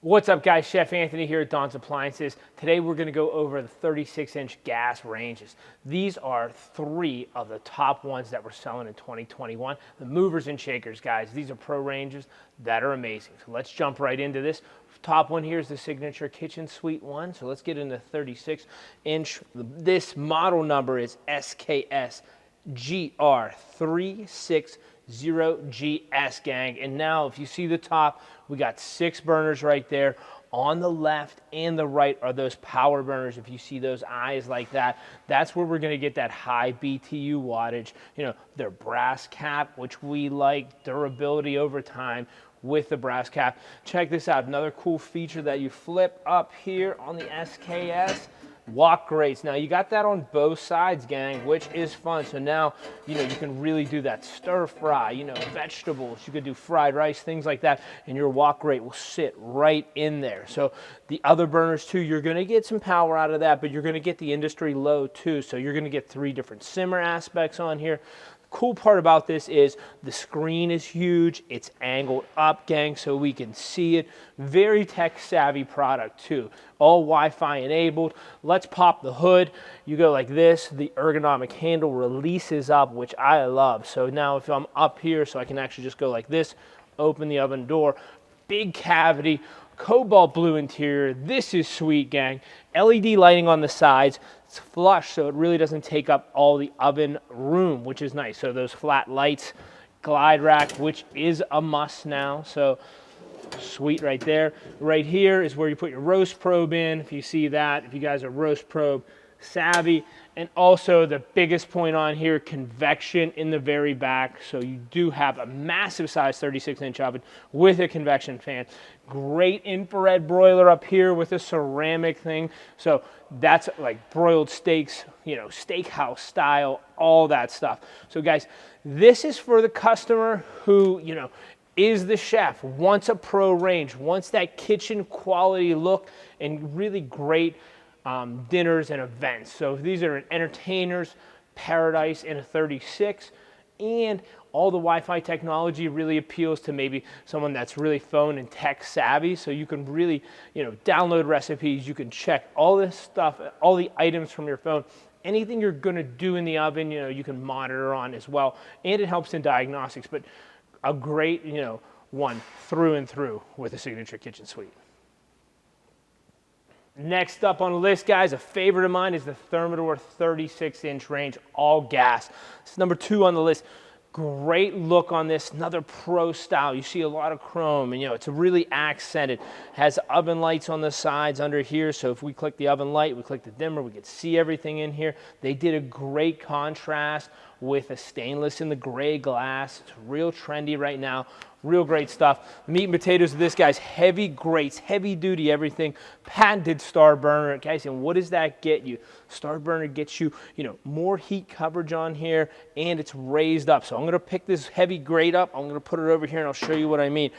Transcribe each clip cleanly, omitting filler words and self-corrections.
What's up, guys? Chef Anthony here at Don's Appliances. Today we're going to go over the 36-inch gas ranges. These are three of the top ones that we're selling in 2021. The movers and shakers, guys. These are pro ranges that are amazing. So let's jump right into this. Top one here is the signature kitchen suite one. So let's get into 36-inch. This model number is SKS GR360GS, gang. And now if you see the top, we got 6 burners right there. On the left and the right are those power burners. If you see those eyes like that, that's where we're going to get that high BTU wattage. You know, they're brass cap, which we like, durability over time with the brass cap. Check this out, another cool feature that you flip up here on the SKS. Wok grates. Now you got that on both sides, gang, which is fun. So now, you know, you can really do that stir fry, you know, vegetables. You could do fried rice, things like that, and your wok grate will sit right in there. So the other burners too, you're going to get some power out of that, but you're going to get the industry low too. So you're going to get 3 different simmer aspects on here. Cool part about this is the screen is huge. It's angled up, gang, so we can see it. Very tech savvy product too. All Wi-Fi enabled. Let's pop the hood. You go like this. The ergonomic handle releases up, which I love. So now if I'm up here, so I can actually just go like this, open the oven door. Big cavity. Cobalt blue interior. This is sweet, gang. LED lighting on the sides. It's flush, so it really doesn't take up all the oven room, which is nice. So those flat lights, glide rack, which is a must now. So sweet right there. Right here is where you put your roast probe in. If you see that, if you guys are roast probe savvy. And also the biggest point on here, convection in the very back. So you do have a massive size 36-inch oven with a convection fan. Great infrared broiler up here with a ceramic thing. So that's like broiled steaks, you know, steakhouse style, all that stuff. So guys, this is for the customer who, you know, is the chef, wants a pro range, wants that kitchen quality look and really great dinners and events. So these are an entertainer's paradise in a 36, and all the Wi-Fi technology really appeals to maybe someone that's really phone and tech savvy. So you can really, you know, download recipes, you can check all this stuff, all the items from your phone. Anything you're going to do in the oven, you know, you can monitor on as well, and it helps in diagnostics. But a great, you know, one through and through with a signature kitchen suite. Next up on the list, guys, a favorite of mine is the Thermador 36-inch range, all gas. It's number 2 on the list. Great look on this, another pro style. You see a lot of chrome, and you know, it's really accented. Has oven lights on the sides under here, so if we click the oven light, we click the dimmer, we can see everything in here. They did a great contrast with a stainless in the gray glass. It's real trendy right now. Real great stuff. The meat and potatoes of this, guys, heavy grates, heavy duty, everything. Patented star burner, guys, and what does that get you? Star burner gets you, you know, more heat coverage on here, and it's raised up. So I'm gonna pick this heavy grate up, I'm gonna put it over here, and I'll show you what I mean.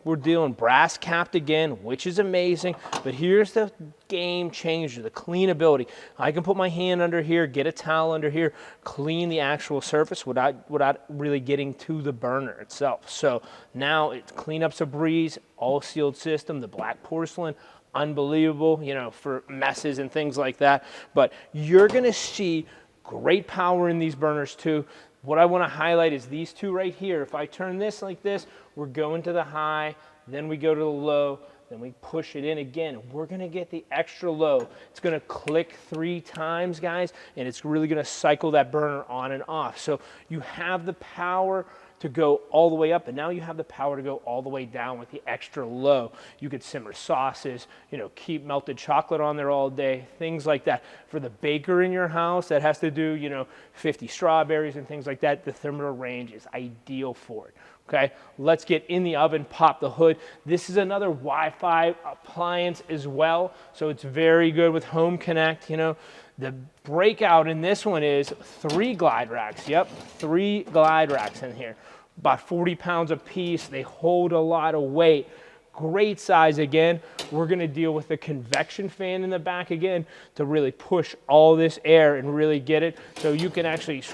We're dealing brass capped again, which is amazing, but here's the game changer, the cleanability. I can put my hand under here, get a towel under here, clean the actual surface without really getting to the burner itself. So now it cleanup's a breeze, all sealed system, the black porcelain, unbelievable, you know, for messes and things like that. But you're gonna see great power in these burners too. What I want to highlight is these 2 right here. If I turn this like this, we're going to the high, then we go to the low, then we push it in again. We're going to get the extra low. It's going to click 3 times, guys, and it's really going to cycle that burner on and off. So you have the power to go all the way up, and now you have the power to go all the way down with the extra low. You could simmer sauces, you know, keep melted chocolate on there all day, things like that. For the baker in your house that has to do, you know, 50 strawberries and things like that, the Thermador range is ideal for it. Okay, let's get in the oven, pop the hood. This is another Wi-Fi appliance as well, so it's very good with Home Connect, you know. The breakout in this one is 3 glide racks. Yep, 3 glide racks in here. About 40 pounds a piece. They hold a lot of weight. Great size again. We're going to deal with the convection fan in the back again to really push all this air and really get it. So you can actually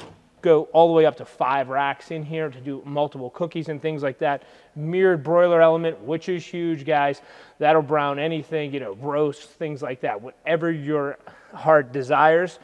go all the way up to 5 racks in here to do multiple cookies and things like that. Mirrored broiler element, which is huge, guys. That'll brown anything, you know, roast, things like that, whatever your heart desires.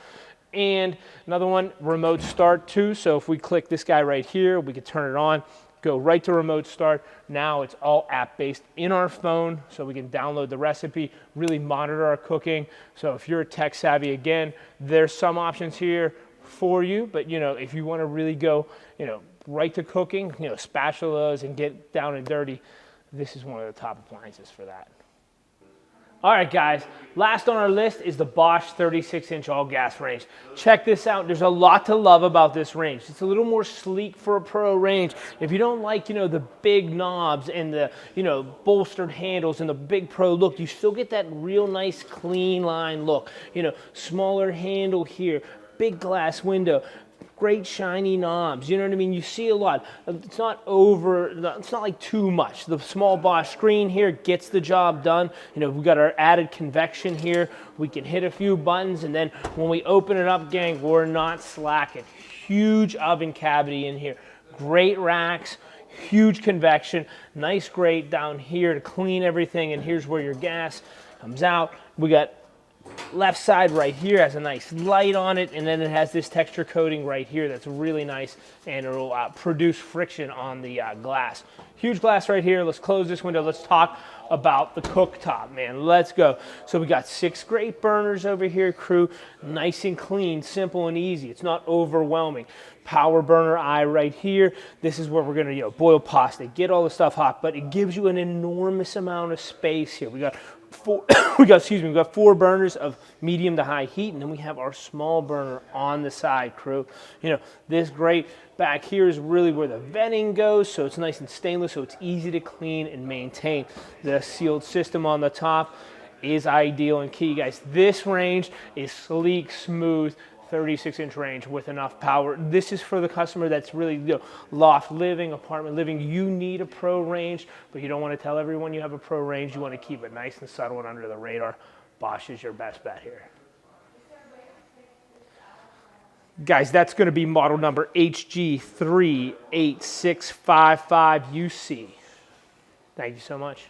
And another one, remote start too. So if we click this guy right here, we can turn it on, go right to remote start. Now it's all app-based in our phone, so we can download the recipe, really monitor our cooking. So if you're tech savvy, again, there's some options here for you, but you know, if you want to really go, you know, right to cooking, you know, spatulas and get down and dirty, this is one of the top appliances for that. All right, guys, last on our list is the Bosch 36-inch all-gas range. Check this out. There's a lot to love about this range. It's a little more sleek for a pro range. If you don't like, you know, the big knobs and the, you know, bolstered handles and the big pro look, you still get that real nice clean line look. You know, smaller handle here, big glass window, great shiny knobs, you know what I mean? You see a lot. It's not it's not like too much. The small Bosch screen here gets the job done. You know, we've got our added convection here. We can hit a few buttons, and then when we open it up, gang, we're not slacking. Huge oven cavity in here. Great racks, huge convection, nice grate down here to clean everything, and here's where your gas comes out. We got left side right here has a nice light on it, and then it has this texture coating right here that's really nice, and it will produce friction on the glass. Huge glass right here. Let's close this window. Let's talk about the cooktop, man. Let's go. So we got 6 great burners over here, crew. Nice and clean, simple and easy. It's not overwhelming. Power burner eye right here. This is where we're gonna, you know, boil pasta, get all the stuff hot, but it gives you an enormous amount of space here. We got 4 burners of medium to high heat, and then we have our small burner on the side, crew. You know, this grate back here is really where the venting goes, so it's nice and stainless, so it's easy to clean and maintain. The sealed system on the top is ideal and key, guys. This range is sleek, smooth, 36-inch range with enough power. This is for the customer that's really, you know, loft living, apartment living. You need a pro range, but you don't want to tell everyone you have a pro range. You want to keep it nice and subtle and under the radar. Bosch is your best bet here. Guys, that's going to be model number HG38655UC. Thank you so much.